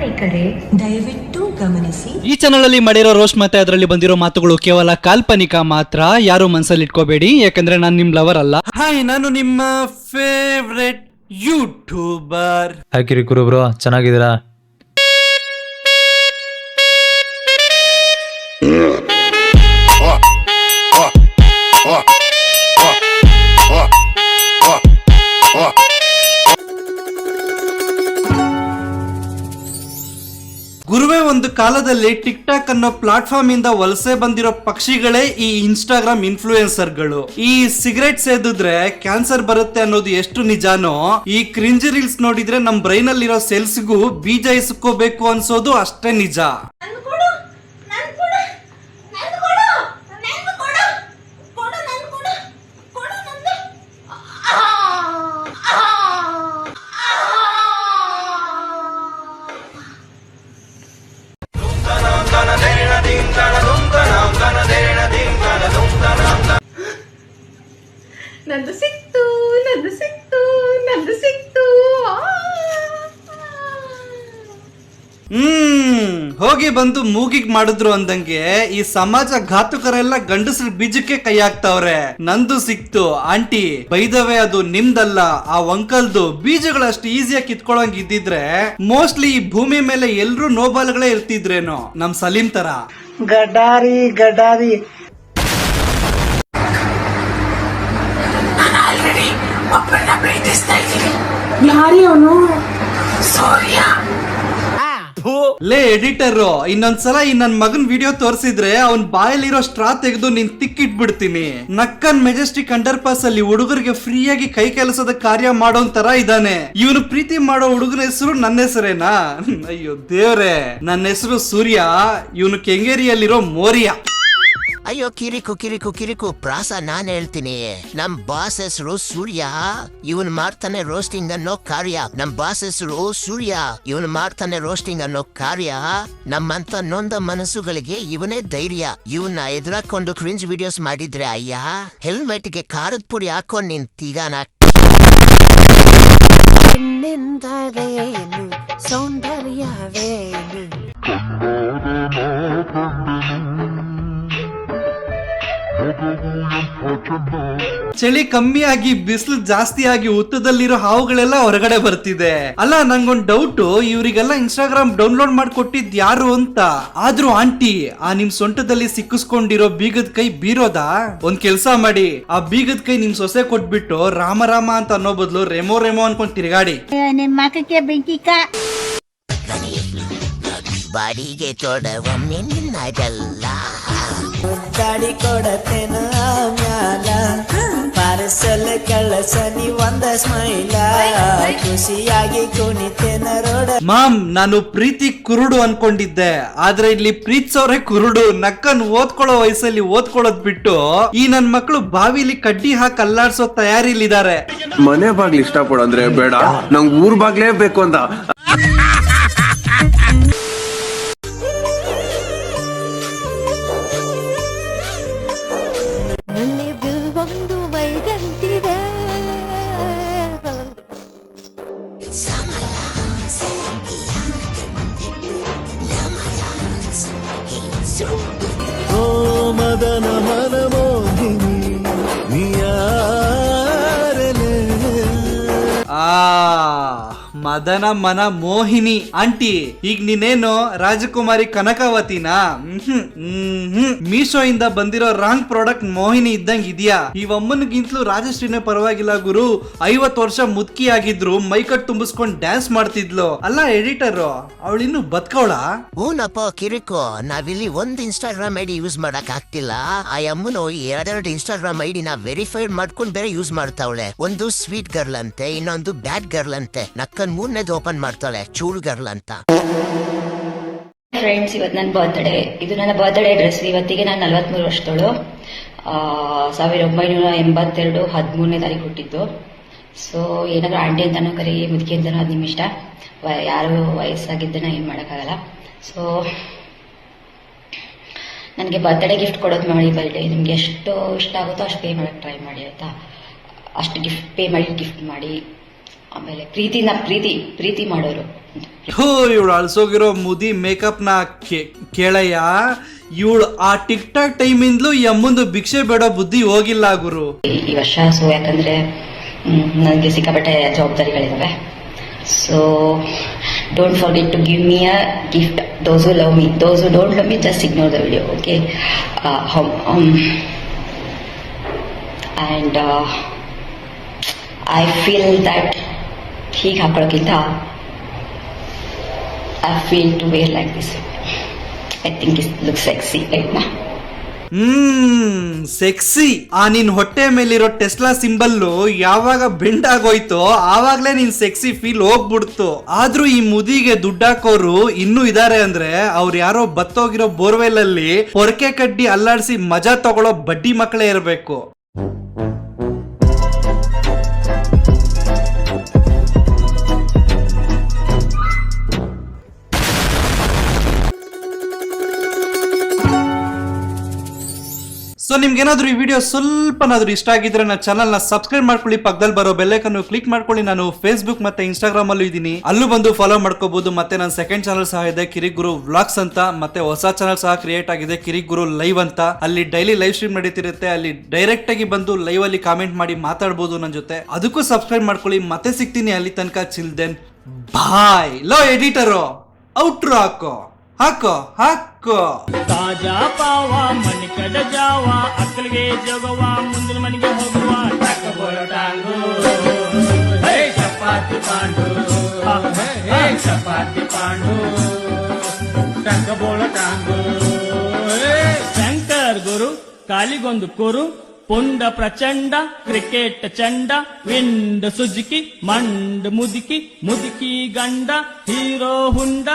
ಪ್ರಯಾಣಿಕರೇ ದಯವಿಟ್ಟು ಗಮನಿಸಿ, ಈ ಚಾನಲ್ ಅಲ್ಲಿ ಮಾಡಿರೋ ರೋಸ್ಟ್ ಮತ್ತೆ ಅದರಲ್ಲಿ ಬಂದಿರೋ ಮಾತುಗಳು ಕೇವಲ ಕಾಲ್ಪನಿಕ ಮಾತ್ರ. ಯಾರು ಮನಸ್ಸಲ್ಲಿ ಇಟ್ಕೋಬೇಡಿ, ಯಾಕಂದ್ರೆ ನಾನು ನಿಮ್ ಲವರ್ ಅಲ್ಲ. ಹಾಯ್, ನಾನು ನಿಮ್ಮ ಫೇವ್ರೆಟ್ ಯೂಟ್ಯೂಬರ್. ಹಾಕಿರಿ ಕುರು ಬ್ರೋ, ಚೆನ್ನಾಗಿದ್ದೀರಾ? ಗುರುವೇ, ಒಂದು ಕಾಲದಲ್ಲಿ ಟಿಕ್ ಟಾಕ್ ಅನ್ನೋ ಪ್ಲಾಟ್ಫಾರ್ಮ್ ಇಂದ ವಲಸೆ ಬಂದಿರೋ ಪಕ್ಷಿಗಳೇ ಈ ಇನ್ಸ್ಟಾಗ್ರಾಮ್ ಇನ್ಫ್ಲೂಯೆನ್ಸರ್ಗಳು. ಈ ಸಿಗರೆಟ್ ಸೇದಿದ್ರೆ ಕ್ಯಾನ್ಸರ್ ಬರುತ್ತೆ ಅನ್ನೋದು ಎಷ್ಟು ನಿಜಾನೋ, ಈ ಕ್ರಿಂಜ್ ರೀಲ್ಸ್ ನೋಡಿದ್ರೆ ನಮ್ ಬ್ರೈನ್ ಅಲ್ಲಿರೋ ಸೆಲ್ಸ್ಗೂ ಬೀಜ ಇಸ್ಕೋಬೇಕು ಅನ್ಸೋದು ಅಷ್ಟೇ ನಿಜ. ನಂದು ಸಿಕ್ತು, ನಂದು ಸಿಕ್ತು, ನಂದು ಸಿಕ್ತು. ಹೋಗಿ ಬಂದು ಮೂಗಿಗ್ ಮಾಡಿದ್ರು ಅಂದಂಗೆ ಈ ಸಮಾಜ ಘಾತುಕರೆಲ್ಲ ಗಂಡಸ್ರ ಬೀಜಕ್ಕೆ ಕೈ ಹಾಕ್ತಾವ್ರೆ. ನಂದು ಸಿಕ್ತು ಆಂಟಿ, ಬೈದವೆ ಅದು ನಿಮ್ದಲ್ಲ, ಆ ಅಂಕಲ್ದು. ಬೀಜಗಳಷ್ಟು ಈಸಿಯಾಗಿ ಕಿತ್ಕೊಳಂಗ್ ಇದ್ದಿದ್ರೆ ಮೋಸ್ಟ್ಲಿ ಈ ಭೂಮಿ ಮೇಲೆ ಎಲ್ರು ನೋಬಾಲ್ಗಳೇ ಇರ್ತಿದ್ರೇನೋ, ನಮ್ ಸಲೀಂ ತರ. ಗಡಾರಿ ಗಡಾರಿ ಯಾರಿ ಅವನು? ಲೇ ಎಡಿಟರ್, ಇನ್ನೊಂದ್ಸಲ ಈ ನನ್ ಮಗನ್ ವಿಡಿಯೋ ತೋರಿಸಿದ್ರೆ ಅವನ್ ಬಾಯಲ್ಲಿರೋ ಸ್ಟ್ರಾ ತೆಗೆದು ನೀನ್ ತಿಕ್ಕಿಟ್ಬಿಡ್ತೀನಿ. ನಕ್ಕನ್ ಮೆಜೆಸ್ಟಿಕ್ ಅಂಡರ್ ಪಾಸ್ ಅಲ್ಲಿ ಹುಡುಗರಿಗೆ ಫ್ರೀಯಾಗಿ ಕೈ ಕೆಲಸದ ಕಾರ್ಯ ಮಾಡೋನ್ ತರ ಇದ್ದಾನೆ. ಇವನು ಪ್ರೀತಿ ಮಾಡೋ ಹುಡುಗನ ಹೆಸರು ನನ್ನ ಹೆಸರೇನಾ? ಅಯ್ಯೋ ದೇವ್ರೆ, ನನ್ನ ಹೆಸರು ಸೂರ್ಯ, ಇವನು ಕೆಂಗೇರಿಯಲ್ಲಿರೋ ಮೋರಿಯ. ಅಯ್ಯೋ ಕಿರಿಕು ಕಿರಿಕು ಕಿರಿಕು ಪ್ರಾಸ ನಾನ್ ಹೇಳ್ತೀನಿ. ನಮ್ ಬಾಸ್ ಹೆಸರು ಸೂರ್ಯ, ಇವನ್ ಮಾಡ್ತಾನೆ ರೋಸ್ಟಿಂಗ್ ಅನ್ನೋ ಕಾರ್ಯ. ನಮ್ ಬಾಸ್ ಹೆಸರು ಸೂರ್ಯ, ಇವನ್ ಮಾಡ್ತಾನೆ ರೋಸ್ಟಿಂಗ್ ಅನ್ನೋ ಕಾರ್ಯ. ನಮ್ಮಂತ ನೊಂದ ಮನಸ್ಸುಗಳಿಗೆ ಇವನೇ ಧೈರ್ಯ. ಇವನ್ನ ಎದುರಾಕೊಂಡು ಕ್ರಿಂಜ್ ವಿಡಿಯೋಸ್ ಮಾಡಿದ್ರೆ ಅಯ್ಯ, ಹೆಲ್ಮೆಟ್ಗೆ ಖಾರದ ಪುಡಿ ಹಾಕೊಂಡ್ ನಿಂತೀಗಾನ. ಸೌಂದರ್ಯವೇನು ಚಳಿ ಕಮ್ಮಿ ಆಗಿ ಬಿಸಿಲು ಜಾಸ್ತಿ ಆಗಿ ಹುತ್ತದಲ್ಲಿರೋ ಹಾವುಗಳೆಲ್ಲ ಹೊರಗಡೆ ಬರ್ತಿದೆ. ಅಲ್ಲ, ನಂಗೊಂದ್ ಡೌಟ್, ಇವರಿಗೆಲ್ಲ ಇನ್ಸ್ಟಾಗ್ರಾಮ್ ಡೌನ್ಲೋಡ್ ಮಾಡ್ಕೊಟ್ಟಿದ್ ಯಾರು ಅಂತ. ಆದ್ರೂ ಆಂಟಿ, ಆ ನಿಮ್ ಸೊಂಟದಲ್ಲಿ ಸಿಕ್ಕಿಸ್ಕೊಂಡಿರೋ ಬೀಗದ ಕೈ ಬೀರೋದಾ? ಒಂದ್ ಕೆಲ್ಸ ಮಾಡಿ, ಆ ಬೀಗದ ಕೈ ನಿಮ್ ಸೊಸೆ ಕೊಟ್ಬಿಟ್ಟು ರಾಮ ರಾಮ ಅಂತ ಅನ್ನೋ ಬದಲು ರೆಮೋ ರೆಮೋ ಅನ್ಕೊಂಡ್ ತಿರ್ಗಾಡಿ. ನಿಮ್ಮಕ್ಕೆ ಬೆಂಕಿಕ ಬಾಡಿಗೆ ತೊಡವ ನಿನ್ನದಲ್ಲ. ಗಾಡಿ ಕೊಡತೇನ ಮ್ಯಾಲ ಪಾರ್ಸಲ್ ಕಳಸನಿ ಒಂದ ಸ್ಮೈಲ, ಖುಷಿಯಾಗಿ ಕುಣಿತೇನ ರೋಡ. ಮಾಮ್, ನಾನು ಪ್ರೀತಿ ಕುರುಡು ಅನ್ಕೊಂಡಿದ್ದೆ, ಆದ್ರೆ ಇಲ್ಲಿ ಪ್ರೀತಿಸೋರೆ ಕುರುಡು. ನಕ್ಕನ್ ಓದ್ಕೊಳ್ಳೋ ವಯಸ್ಸಲ್ಲಿ ಓದ್ಕೊಳ್ಳೋದ್ ಬಿಟ್ಟು ಈ ನನ್ ಮಕ್ಳು ಬಾವಿಲಿ ಕಡ್ಡಿ ಹಾಕಿ ಅಲ್ಲಾಡ್ಸೋ ತಯಾರಿಲಿದ್ದಾರೆ. ಮನೆ ಬಾಗ್ಲಿ ಇಷ್ಟಪಡಂದ್ರೆ ಬೇಡ, ನಂಗ್ ಊರ್ ಬಾಗ್ಲೇ ಬೇಕು ಅಂತ. ಒಂದು ವೈದಂತಿದೆ. ಓ ಮದನ ಮನಮೋಹಿನಿ ಮದನ ಮನ ಮೋಹಿನಿ ಆಂಟಿ, ಈಗ ನೀನೇನು ರಾಜಕುಮಾರಿ ಕನಕಾವತಿನಾ? ಮೀಶೋ ಇಂದ ಬಂದಿರೋ ರಾಂಗ್ ಪ್ರಾಡಕ್ಟ್ ಮೋಹಿನಿ ಇದ್ದಂಗ್ ಇದೆಯಾ? ಈ ಅಮ್ಮನಿಗಿಂತಲೂ ರಾಜಶ್ರೀನೇ ಪರವಾಗಿಲ್ಲ ಗುರು. 50 ವರ್ಷ ಮುದುಕಿ ಆಗಿದ್ರು ಮೈಕಟ್ ತುಂಬಿಸ್ಕೊಂಡ್ ಡ್ಯಾನ್ಸ್ ಮಾಡ್ತಿದ್ಲು. ಅಲ್ಲ ಎಡಿಟರ್, ಅವಳಿನ್ನು ಬದುಕವಳ? ಹೂನಪ್ಪ ಕಿರಿಕು, ನಾವಿಲ್ಲಿ ಒಂದ್ ಇನ್ಸ್ಟಾಗ್ರಾಮ್ ಐಡಿ ಯೂಸ್ ಮಾಡಕ್ ಆಗ್ತಿಲ್ಲ. ಆ ಅಮ್ಮನು 2 ಇನ್ಸ್ಟಾಗ್ರಾಮ್ ಐಡಿನ ವೆರಿಫೈಡ್ ಮಾಡ್ಕೊಂಡ್ ಬೇರೆ ಯೂಸ್ ಮಾಡ್ತಾವಳೆ. ಒಂದು ಸ್ವೀಟ್ ಗರ್ಲ್ ಅಂತೆ, ಇನ್ನೊಂದು ಬ್ಯಾಡ್ ಗರ್ಲ್ ಅಂತೆ. ನಕ್ಕನ್ 3ನೇದು ಓಪನ್ ಮಾಡ್ತಾಳೆ, ಚೂಲ್ ಗರ್ಲ್ ಅಂತ. ಫ್ರೆಂಡ್ಸ್, ಇವತ್ತು ನನ್ನ ಬರ್ತ್ಡೇ. ಇದು ನನ್ನ ಬರ್ತ್ಡೇ ಡ್ರೆಸ್. ಇವತ್ತಿಗೆ ನಾನು 43 ವರ್ಷದವಳು. 1982 13ನೇ ತಾರೀಕು ಹುಟ್ಟಿದ್ದು. ಸೊ ಏನಾದ್ರೂ ಆಂಟಿ ಅಂತಾನೋ ಕರಿ, ಮುದುಕಿ ಅಂತಾನೋ ಅದು ನಿಮ್ಮ ಇಷ್ಟ. ಯಾರು ವಯಸ್ಸಾಗಿದ್ದನ್ನ ಏನು ಮಾಡೋಕ್ಕಾಗಲ್ಲ. ಸೊ ನನಗೆ ಬರ್ತ್ಡೇ ಗಿಫ್ಟ್ ಕೊಡೋದು ಮಾಡಿ. ಬರ್ಡೇ ನಿಮ್ಗೆ ಎಷ್ಟು ಇಷ್ಟ ಆಗುತ್ತೋ ಅಷ್ಟು ಪೇ ಮಾಡೋಕ್ಕೆ ಟ್ರೈ ಮಾಡಿ ಆಯ್ತಾ. ಅಷ್ಟು ಪೇ ಮಾಡಿ ಗಿಫ್ಟ್ ಮಾಡಿ. ಆಮೇಲೆ ಪ್ರೀತಿ ಮಾಡೋರು ಹೋ ಇವಳು ಅಳ್ಸೋಗಿರೋ ಮುದಿ ಮೇಕಪ್ ನ ಕೇಳಯ್ಯ. ಇವಳು ಆ ಟಿಕ್ ಟಾಕ್ ಟೈಮಿಂದಲೂ ಈ ಅಮ್ಮಂದು ಭಿಕ್ಷೆ ಬೇಡೋ ಬುದ್ಧಿ ಹೋಗಿಲ್ಲ ಗುರು. ಈ ವರ್ಷ ಸೊ ಯಾಕಂದ್ರೆ ನನಗೆ ಸಿಕ್ಕಾಪಟ್ಟೆ ಜವಾಬ್ದಾರಿಗಳಿದಾವೆ. So don't forget to give me a gift. Those who love me, those who don't love me just ignore the video, okay? And I feel that ಹೀಗೆ ಹಾಕೊಳ್ಳೋಕ್ಕಿಂತ I feel to wear like this. I think it look sexy right ನಾ. Sexy. ಆ ನಿನ್ ಹೊಟ್ಟೆ ಮೇಲಿರೋ Tesla symbol ಯಾವಾಗ bend ಆಗೋಯ್ತೋ ಆವಾಗ್ಲೇ ನಿನ್ ಸೆಕ್ಸಿ ಫೀಲ್ ಹೋಗ್ಬಿಡ್ತು. ಆದ್ರೂ ಈ ಮುದಿಗೆ ದುಡ್ಡಾಕೋರು ಇನ್ನೂ ಇದಾರೆ ಅಂದ್ರೆ ಅವ್ರು ಯಾರೋ ಬತ್ತೋಗಿರೋ ಬೋರ್ವೆಲ್ ಅಲ್ಲಿ ಪೊರಕೆ ಕಡ್ಡಿ ಅಲ್ಲಾಡಿಸಿ ಮಜಾ ತಗೊಳ್ಳೋ ಬಡ್ಡಿ ಮಕ್ಕಳೇ ಇರಬೇಕು. ಸೊ ನಿಮ್ಗೇನಾದ್ರೂ ಈ ವಿಡಿಯೋ ಸ್ವಲ್ಪನಾದ್ರೂ ಇಷ್ಟ ಆಗಿದ್ರೆ ನನ್ನ ಚಾನಲ್ ನ ಸಬ್ಸ್ಕ್ರೈಬ್ ಮಾಡ್ಕೊಳ್ಳಿ, ಪಕ್ಕದಲ್ಲಿ ಬರೋ ಬೆಲ್ಲೈಕನ್ ಕ್ಲಿಕ್ ಮಾಡ್ಕೊಳ್ಳಿ. ನಾನು ಫೇಸ್ಬುಕ್ ಮತ್ತೆ ಇನ್ಸ್ಟಾಗ್ರಾಮ್ ಅಲ್ಲೂ ಇದ್ದೀನಿ, ಅಲ್ಲೂ ಬಂದು ಫಾಲೋ ಮಾಡ್ಕೋಬಹುದು. ಮತ್ತೆ ನನ್ನ ಸೆಕೆಂಡ್ ಚಾನಲ್ ಸಹ ಇದೆ, ಕಿರಿಕ್ ಗುರು ವ್ಲಾಗ್ಸ್ ಅಂತ. ಮತ್ತೆ ಹೊಸ ಚಾನಲ್ ಸಹ ಕ್ರಿಯೇಟ್ ಆಗಿದೆ, ಕಿರಿಕ್ ಗುರು ಲೈವ್ ಅಂತ. ಅಲ್ಲಿ ಡೈಲಿ ಲೈವ್ ಸ್ಟ್ರೀಮ್ ನಡೀತಿರುತ್ತೆ. ಅಲ್ಲಿ ಡೈರೆಕ್ಟ್ ಆಗಿ ಬಂದು ಲೈವ್ ಅಲ್ಲಿ ಕಾಮೆಂಟ್ ಮಾಡಿ ಮಾತಾಡಬಹುದು ನನ್ನ ಜೊತೆ. ಅದಕ್ಕೂ ಸಬ್ಸ್ಕ್ರೈಬ್ ಮಾಡ್ಕೊಳ್ಳಿ. ಮತ್ತೆ ಸಿಗ್ತೀನಿ ಅಲ್ಲಿ ತನಕ. ಚಿಲ್ಡ್ರನ್ ಬಾಯ್. ಲೋ ಎಡಿಟರು ಔಟ್ರೋ ಹಾಕೋ ಹಾಕೋ. ತಾಜಾ ಪಾವ ಮನೆ ಕಡ ಜಾವ ಅಕ್ಕಲಿಗೆ ಜಗವ ಮುಂದಿನ ಮನೆಗೆ ಹೋಗುವ ಟಾಂಗು ಚಪಾತಿ ಪಾಂಡು ಚಪಾತಿ ಪಾಂಡು ಟಂಗ ಬೋಳ ಟಾಂಗು. ಶಂಕರ್ ಗುರು ಕಾಲಿಗೊಂದು ಕುರು ಪುಂಡ ಪ್ರಚಂಡ ಕ್ರಿಕೆಟ್ ಚಂಡ ವಿಂಡ್ ಸುಜುಕಿ ಮಂಡ್ ಮುದುಕಿ ಮುದುಕಿ ಗಂಡ ಹೀರೋ ಹುಂಡ.